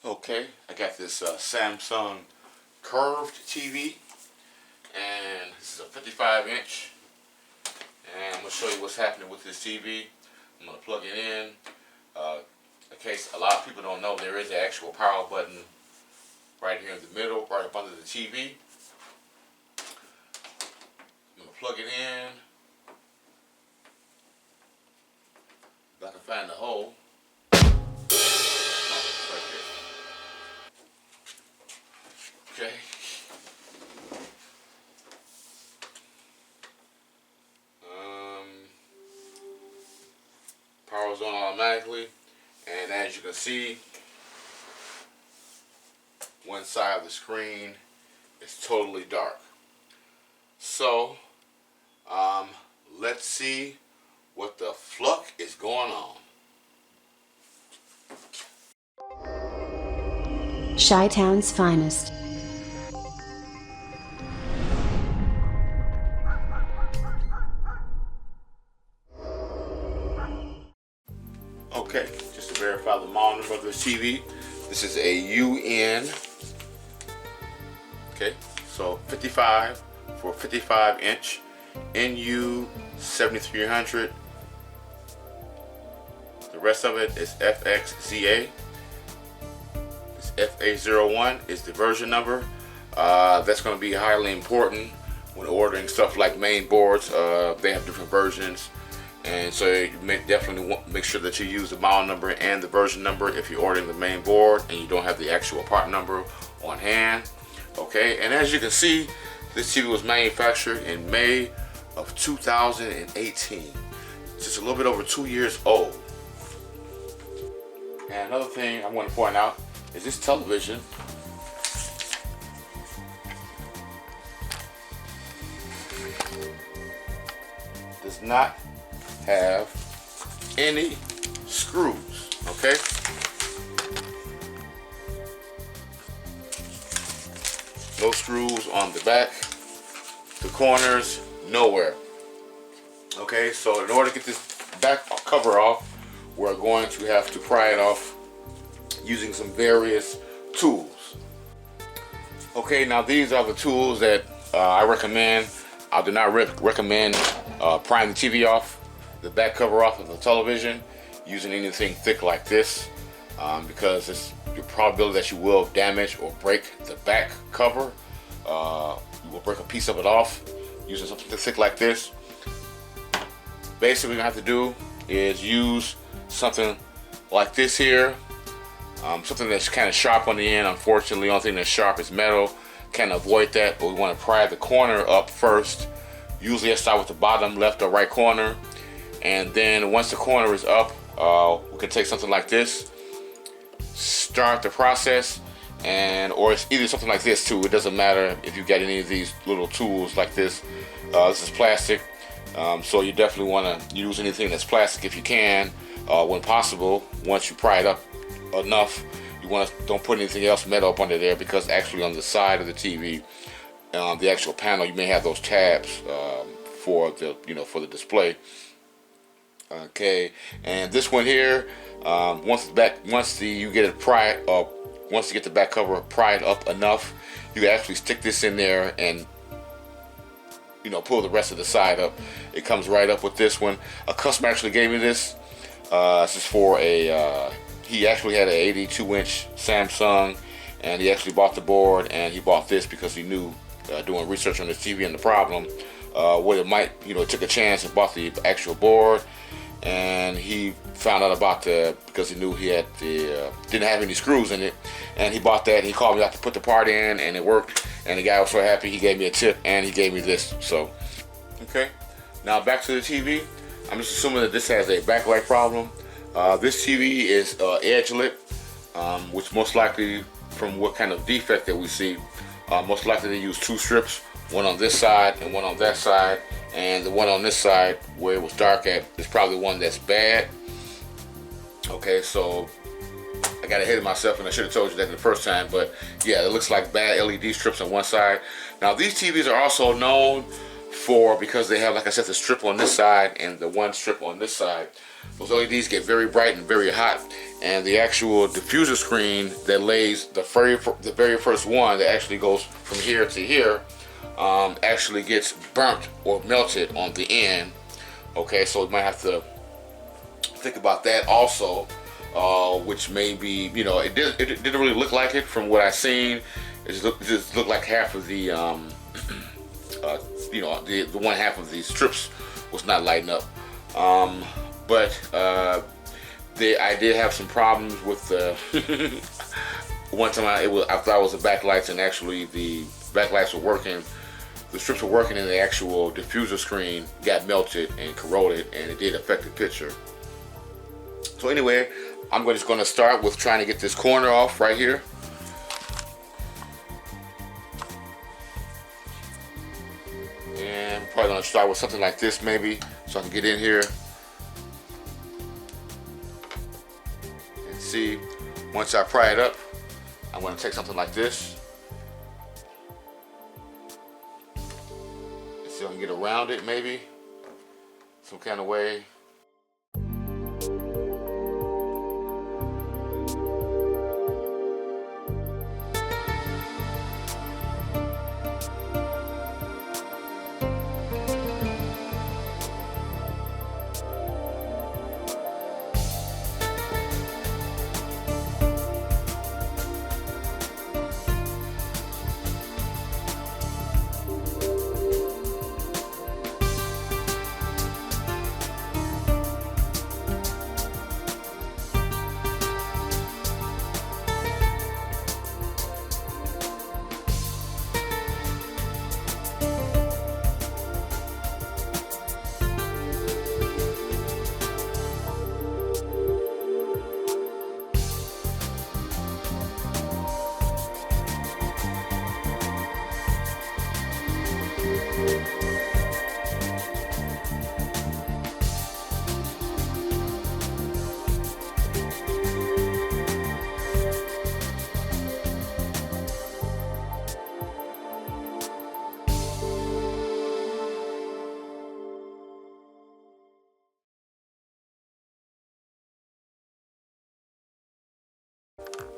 Okay, I got this Samsung curved TV, and this is a 55-inch, and I'm going to show you what's happening with this TV. I'm going to plug it in. In case a lot of people don't know, there is an actual power button right here in the middle, right up under the TV. I'm going to plug it in. If I can find the hole. Okay. Power's on automatically, and as you can see, one side of the screen is totally dark. So, let's see what the fluck is going on. Chi-Town's finest. Okay, just to verify the model number of this TV, this is a UN, okay, so 55 for 55-inch, NU7300. The rest of it is FXZA. This FA01 is the version number. That's going to be highly important when ordering stuff like main boards. They have different versions. And so you definitely want to make sure that you use the model number and the version number if you're ordering the main board and you don't have the actual part number on hand. Okay, and as you can see, this TV was manufactured in May of 2018. Just a little bit over 2 years old. And another thing I want to point out is this television does not have any screws, okay? No screws on the back, the corners, nowhere. Okay, so in order to get this back cover off, we're going to have to pry it off using some various tools. Okay, now these are the tools that I recommend. I do not recommend prying the TV off, the back cover off of the television, using anything thick like this, because it's your probability that you will damage or break the back cover. You will break a piece of it off using something thick like this. Basically, what you have to do is use something like this here, something that's kind of sharp on the end. Unfortunately, the only thing that's sharp is metal. Can't avoid that, but we want to pry the corner up first. Usually I start with the bottom left or right corner, and then once the corner is up, we can take something like this, start the process, or it's either something like this too. It doesn't matter if you got any of these little tools like this. This is plastic, so you definitely want to use anything that's plastic if you can, when possible. Once you pry it up enough, you want to don't put anything else metal up under there, because actually on the side of the TV, the actual panel, you may have those tabs for the for the display. Okay, and this one here, once you get the back cover pried up enough, you can actually stick this in there and pull the rest of the side up. It comes right up with this one. A customer actually gave me this. This is for he actually had an 82-inch Samsung, and he actually bought the board, and he bought this because he knew, doing research on this TV and the problem, what it might, took a chance and bought the actual board. And he found out about because he knew he had didn't have any screws in it, and he bought that, and he called me out to put the part in, and it worked, and the guy was so happy he gave me a tip, and he gave me this. So okay, now back to the TV. I'm just assuming that this has a backlight problem. This TV is edge lit, which most likely, from what kind of defect that we see, most likely they use two strips, one on this side and one on that side. And the one on this side where it was dark at is probably one that's bad. Okay, so I got ahead of myself, and I should have told you that the first time, but yeah, it looks like bad LED strips on one side. Now these TVs are also known for, because they have, like I said, the strip on this side and the one strip on this side, those LEDs get very bright and very hot, and the actual diffuser screen that lays the very first one that actually goes from here to here actually gets burnt or melted on the end. Okay, so we might have to think about that also, which may be, you know, it didn't really look like it from what I seen. It just looked like half of the you know, the one half of these strips was not lighting up. But I did have some problems with the one time I thought it was the backlights, and actually the backlights were working. The strips were working, and the actual diffuser screen got melted and corroded, and it did affect the picture. So anyway, I'm just going to start with trying to get this corner off right here. And I'm probably going to start with something like this maybe, so I can get in here and see. Once I pry it up, I'm going to take something like this and see if I can get around it maybe, some kind of way.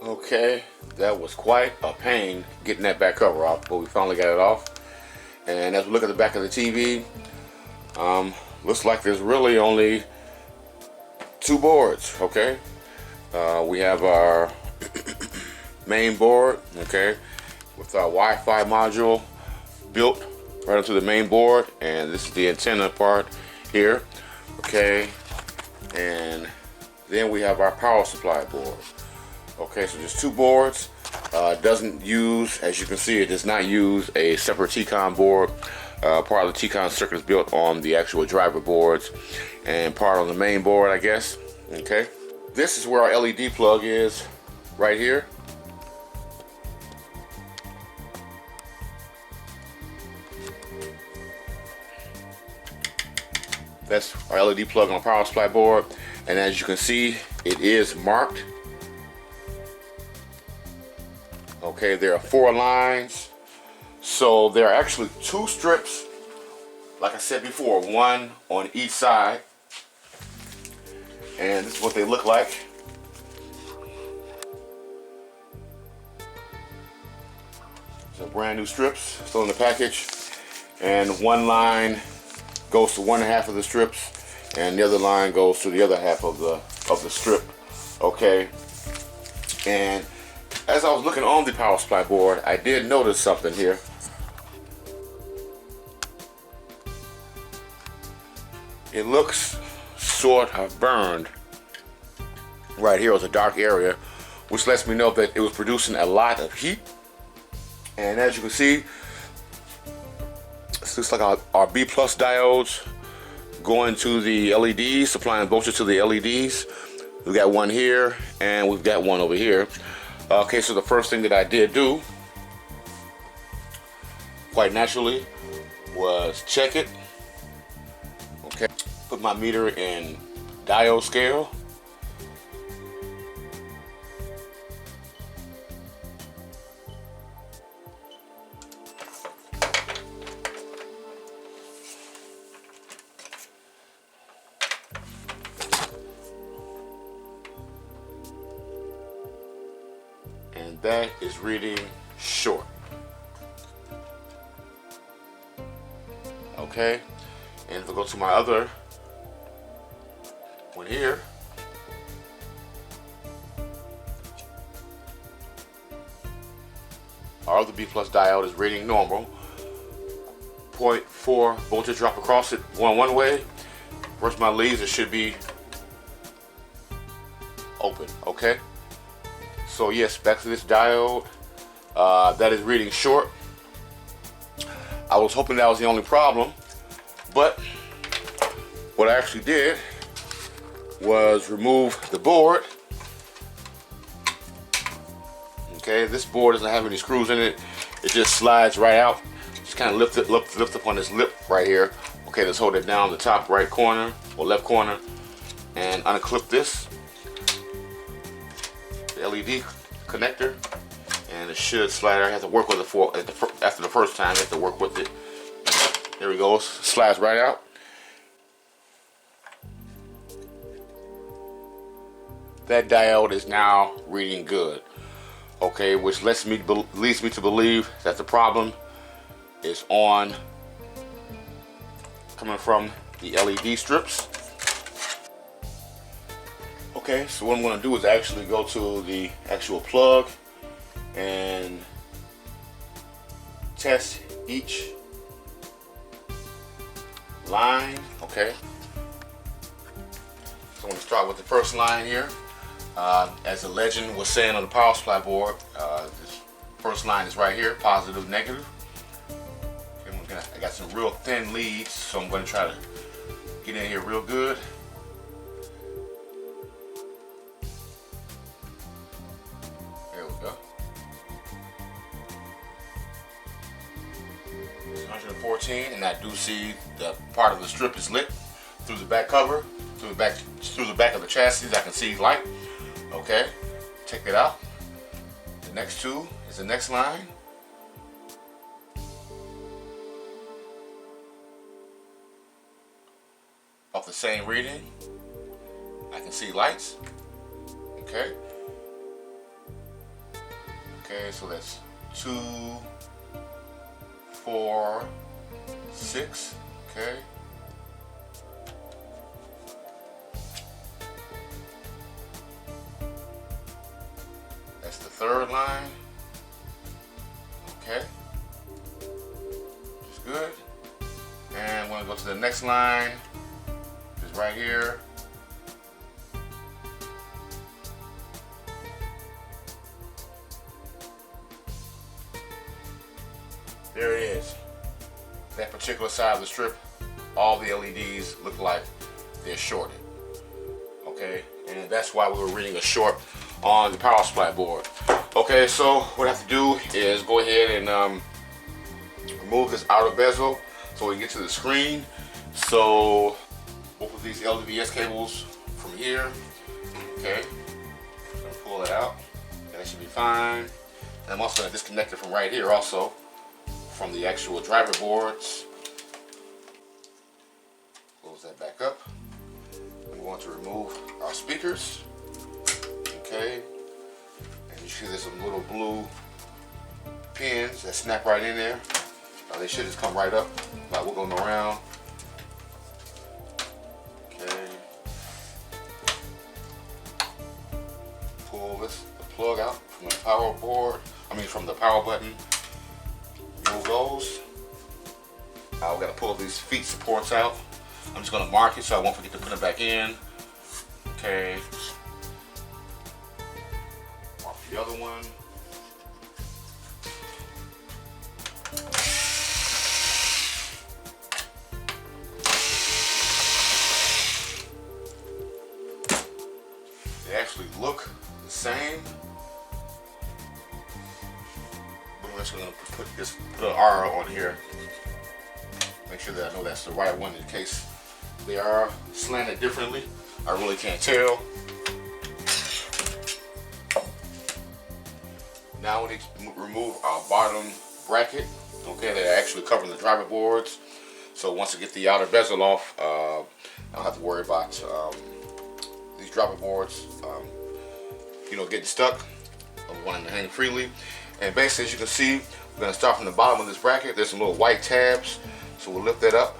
Okay, that was quite a pain getting that back cover off, but we finally got it off. And as we look at the back of the TV, looks like there's really only two boards. Okay, we have our main board, okay, with our Wi-Fi module built right into the main board, and this is the antenna part here, okay, and then we have our power supply board. Okay, so there's two boards. Doesn't use, as you can see, it does not use a separate T-Con board. Part of the T-Con circuit is built on the actual driver boards, and part on the main board, I guess. Okay, this is where our LED plug is, right here. That's our LED plug on the power supply board, and as you can see, it is marked. Okay, there are 4 lines, so there are actually 2 strips, like I said before, one on each side, and this is what they look like. So brand new strips, still in the package, and one line goes to one half of the strips, and the other line goes to the other half of the strip. Okay, and as I was looking on the power supply board, I did notice something here. It looks sort of burned. Right here was a dark area, which lets me know that it was producing a lot of heat. And as you can see, this looks like our B plus diodes going to the LEDs, supplying voltage to the LEDs. We've got one here, and we've got one over here. Okay, so the first thing that I did do, quite naturally, was check it. Okay, put my meter in diode scale. and that is reading short. Okay, and if I go to my other one here, our other B plus diode is reading normal. 0.4 voltage drop across it one way. Where's my leads? It should be open. Okay, so yes, back to this diode that is reading short. I was hoping that was the only problem, but what I actually did was remove the board. Okay, this board doesn't have any screws in it. It just slides right out. Just kind of lift up on this lip right here. Okay, let's hold it down the top right corner or left corner and unclip this, the LED connector, and it should slide out. I have to work with it after the first time. I have to work with it. There we go. Slides right out. That diode is now reading good. Okay, which leads me to believe that the problem is coming from the LED strips. Okay, so what I'm going to do is actually go to the actual plug and test each line. Okay, so I'm going to start with the first line here. As the legend was saying on the power supply board, this first line is right here, positive, negative. Okay, I got some real thin leads, so I'm going to try to get in here real good. There we go. It's 114, and I do see the part of the strip is lit through the back cover, through the back of the chassis. I can see light. Okay, check it out. The next two is the next line. Off the same reading, I can see lights. Okay. Okay, so that's 2, 4, 6. Okay. That's the third line. Okay. That's good. And we're going to go to the next line. It's right here. There it is. That particular side of the strip, all the LEDs look like they're shorted. Okay, and that's why we were reading a short on the power supply board. Okay, so what I have to do is go ahead and remove this outer bezel so we can get to the screen. So both of these LVS cables from here. Okay, I'm gonna pull it out. That should be fine. And I'm also gonna disconnect it from right here also, from the actual driver boards. Close that back up. We want to remove our speakers. Okay, and you see there's some little blue pins that snap right in there. They should just come right up, like we're going around. Okay, pull the plug out from the power board. From the power button. Remove those. Now we got to pull these feet supports out. I'm just going to mark it so I won't forget to put it back in. Okay. Mark the other one. They actually look the same. But I'm just going to put an R on here. Make sure that I know that's the right one in case they are slanted differently. I really can't tell. Now we need to remove our bottom bracket. Okay, they're actually covering the driver boards. So once I get the outer bezel off, I don't have to worry about these driver boards, getting stuck. I want going to hang freely. And basically, as you can see, we're going to start from the bottom of this bracket. There's some little white tabs, so we'll lift that up,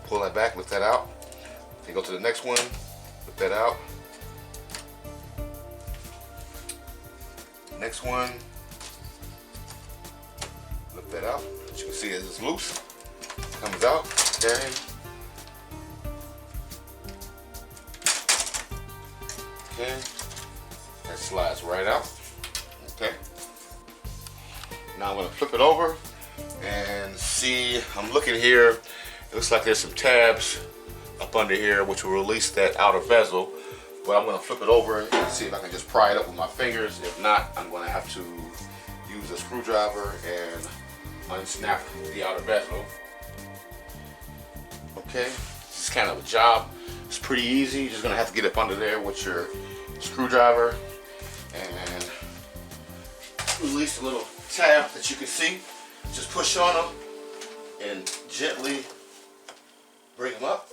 pull that back, lift that out. Then go to the next one, lift that out. Next one, lift that out. As you can see, it's loose, comes out. Okay. Okay. That slides right out. Okay. Now I'm going to flip it over and see. I'm looking here. It looks like there's some tabs up under here which will release that outer bezel. But I'm going to flip it over and see if I can just pry it up with my fingers. If not, I'm going to have to use a screwdriver and unsnap the outer bezel. Okay, this is kind of a job. It's pretty easy. You're just going to have to get up under there with your screwdriver and release the little tab that you can see. Just push on them and gently bring them up.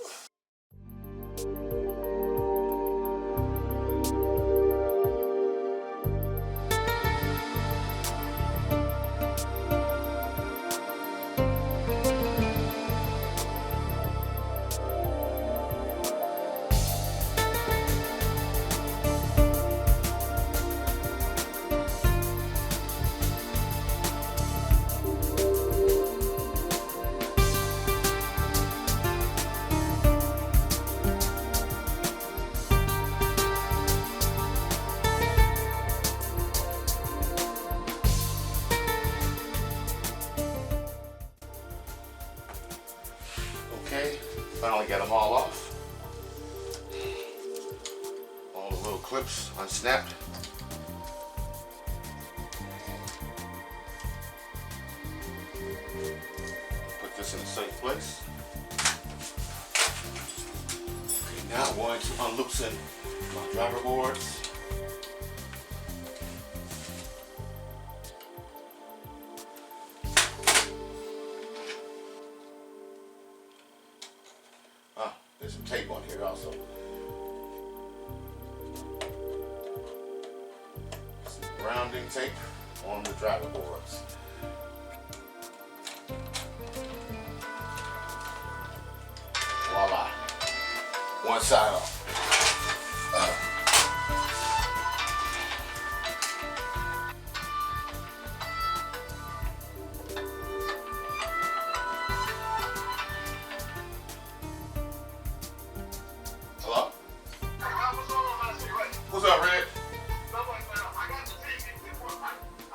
Okay, finally got them all off. All the little clips unsnapped. Put this in a safe place. Okay, now I'm going to unloosen my driver boards. There's some tape on here also. Some grounding tape on the driver boards. Voila. One side off. Hello? What's up, Red? I got the tape.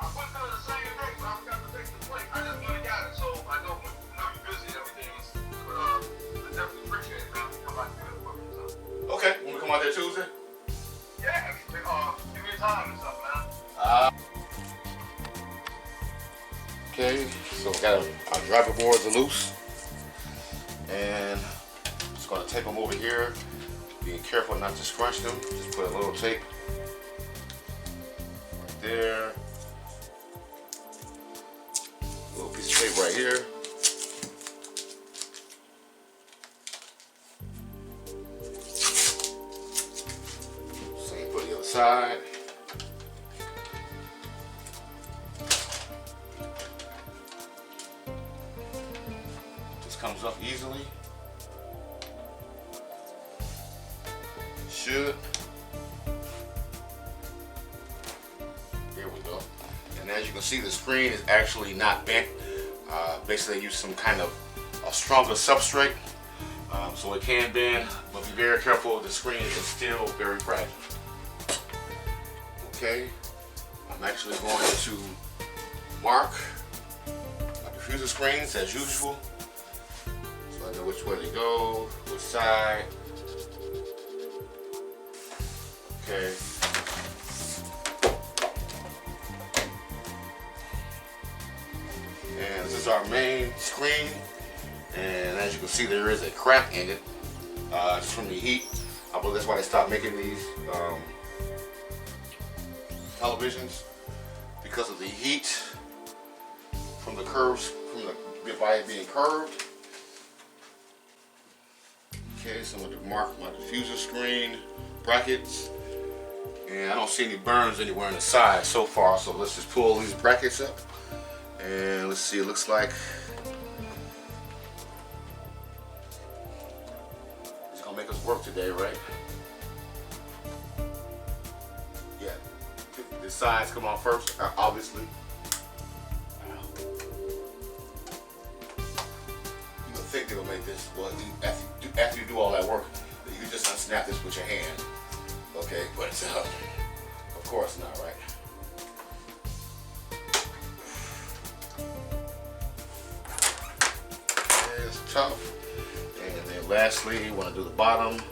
I put it on the same day, but I forgot to take the plate. I just went and got it, so I know you're busy and everything. But I definitely appreciate it, man. Come back to it for me. So. Okay, want to come out there Tuesday? Yeah, give me time and stuff, man. Okay, so we got our driver boards are loose. And just going to tape them over here. Being careful not to scrunch them. Just put a little tape right there. A little piece of tape right here. Same for the other side. This comes up easily. Should. There we go. And as you can see, the screen is actually not bent. Basically, I use some kind of a stronger substrate, so it can bend. But be very careful. The screen is still very fragile. Okay, I'm actually going to mark my diffuser screens as usual, so I know which way to go, which side. Okay. And this is our main screen, and as you can see, there is a crack in it. It's from the heat. I believe that's why they stopped making these televisions, because of the heat from the curves, from the device being curved. Okay, so I'm going to mark my diffuser screen brackets, And I don't see any burns anywhere on the side so far, so let's just pull these brackets up. And let's see, it looks like it's gonna make us work today, right? Yeah, the sides come off first, obviously. You would think they would make this, well, after you do all that work, you can just unsnap this with your hand. Okay, but of course not, right? It's tough. And then lastly, you want to do the bottom.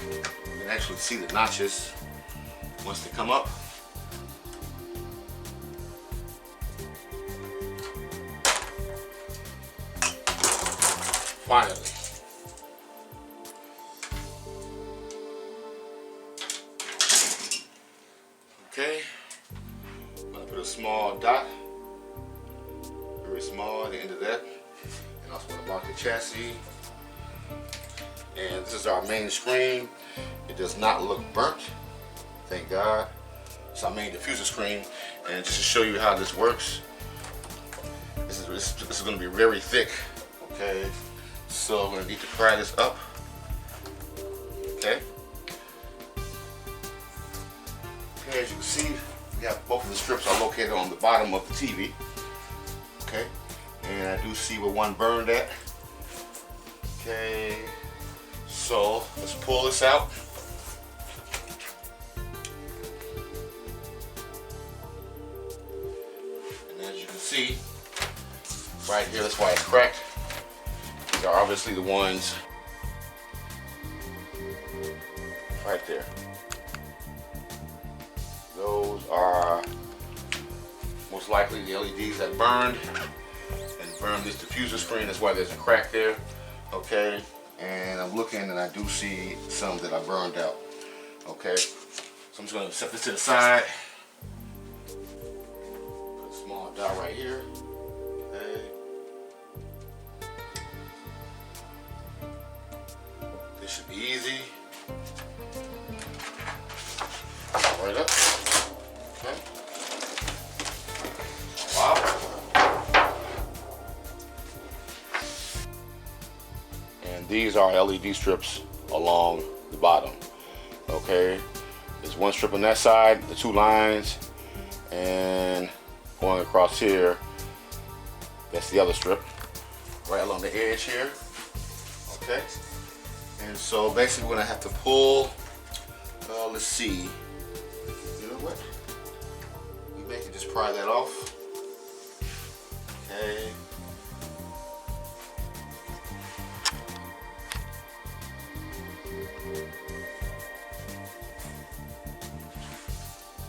You can actually see the notches once they come up. Finally. Okay, I'm gonna put a small dot, very small at the end of that, and also want to mark the chassis. And this is our main screen. It does not look burnt, thank God. It's our main diffuser screen, and just to show you how this works, this is going to be very thick. Okay. So I'm going to need to pry this up. Okay. Okay, as you can see, we have both of the strips are located on the bottom of the TV. Okay. And I do see where one burned at. Okay. So let's pull this out. And as you can see, right here, that's why it's cracked. These are obviously the ones right there. Those are most likely the LEDs that burned and burned this diffuser screen. That's why there's a crack there. Okay, and I'm looking and I do see some that I burned out. Okay, so I'm just going to set this to the side. Put a small dot right here. Okay. This should be easy. Right up. Okay. Wow. And these are LED strips along the bottom. Okay. There's one strip on that side, the two lines, and going across here, that's the other strip. Right along the edge here. Okay. And so basically we're gonna have to pull, let's see, you know what? We may can just pry that off. Okay.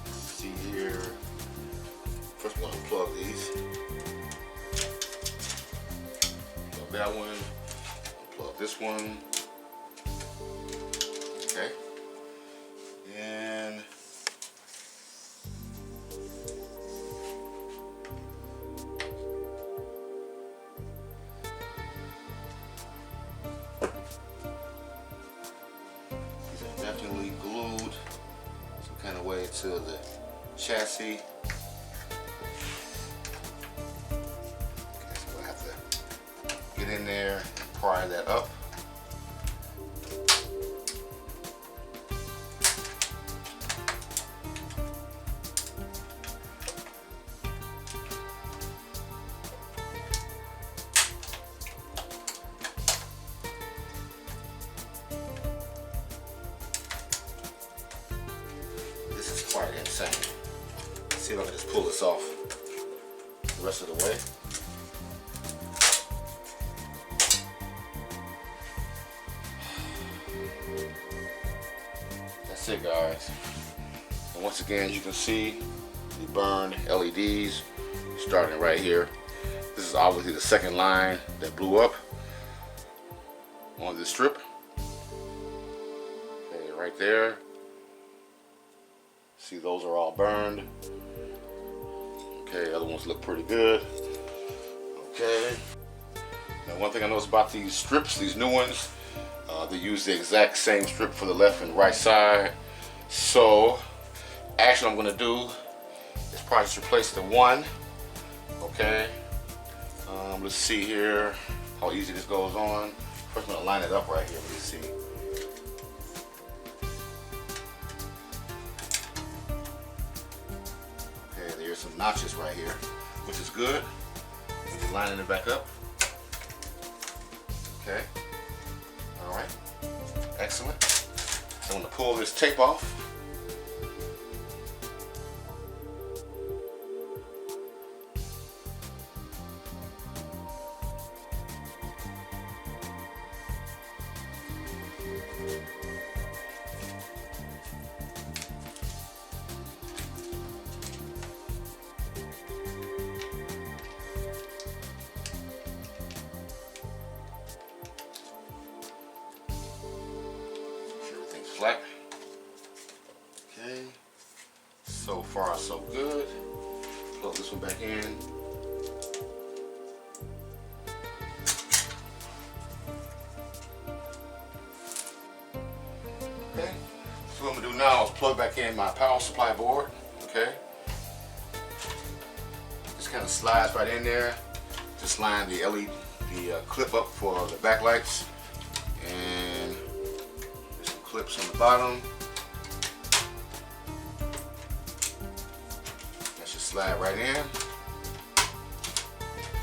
Let's see here. First we're gonna plug these. Plug that one, plug this one. Okay, and these are definitely glued some kind of way to the chassis. Okay, so we'll have to get in there and pry that up. Quite insane. Let's see if I can just pull this off the rest of the way. That's it, guys. And once again, as you can see, the burned LEDs starting right here. This is obviously the second line that blew up on this strip. Okay, right there. See, those are all burned. Okay, other ones look pretty good. Okay. Now, one thing I noticed about these strips, these new ones, they use the exact same strip for the left and right side. So actually what I'm going to do is probably just replace the one. Okay, let's see here how easy this goes on. First I'm going to line it up right here. Let me see. Okay, there's some notches right here, which is good. And you're lining it back up. Okay, all right, excellent. So I'm going to pull this tape off. Flat. Okay, so far so good. Plug this one back in. Okay, so what I'm gonna do now is plug back in my power supply board. Okay, just kind of slides right in there. Just line the LED, clip up for the backlights, and clips on the bottom. That should slide right in.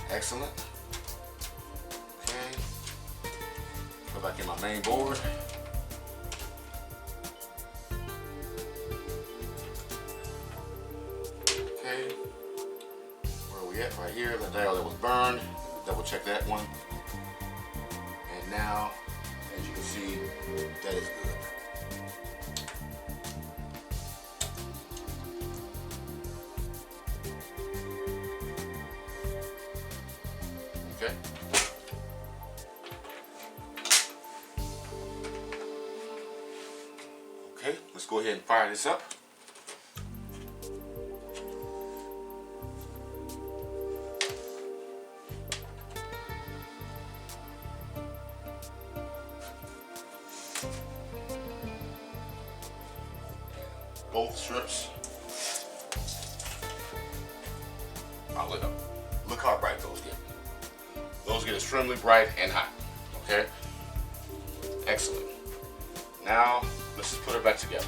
Excellent. Okay. Go back in my main board. Okay. Where are we at? Right here. The dial that was burned. Double check that one. And now, as you can see, that is good. Okay. Okay, let's go ahead and fire this up. Both strips. Oh, look how bright those get. Those get extremely bright and hot. Okay? Excellent. Now, let's just put it back together.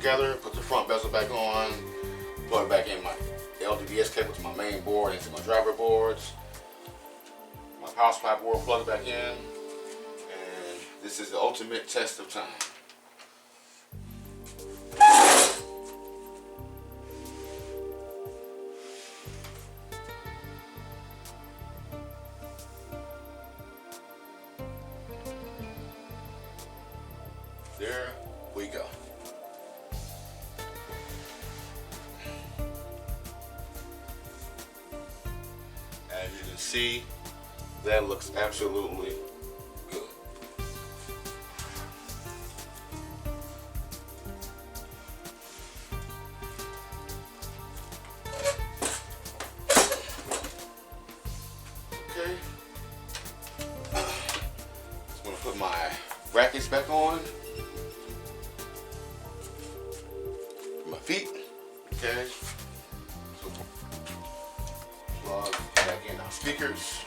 together, put the front bezel back on, plug back in my LDDS cable to my main board, into my driver boards, my power supply board, plug it back in, and this is the ultimate test of time. There we go. As you can see, that looks absolutely good. Okay. Just going to put my brackets back on. My feet. Okay. So plug back in our speakers.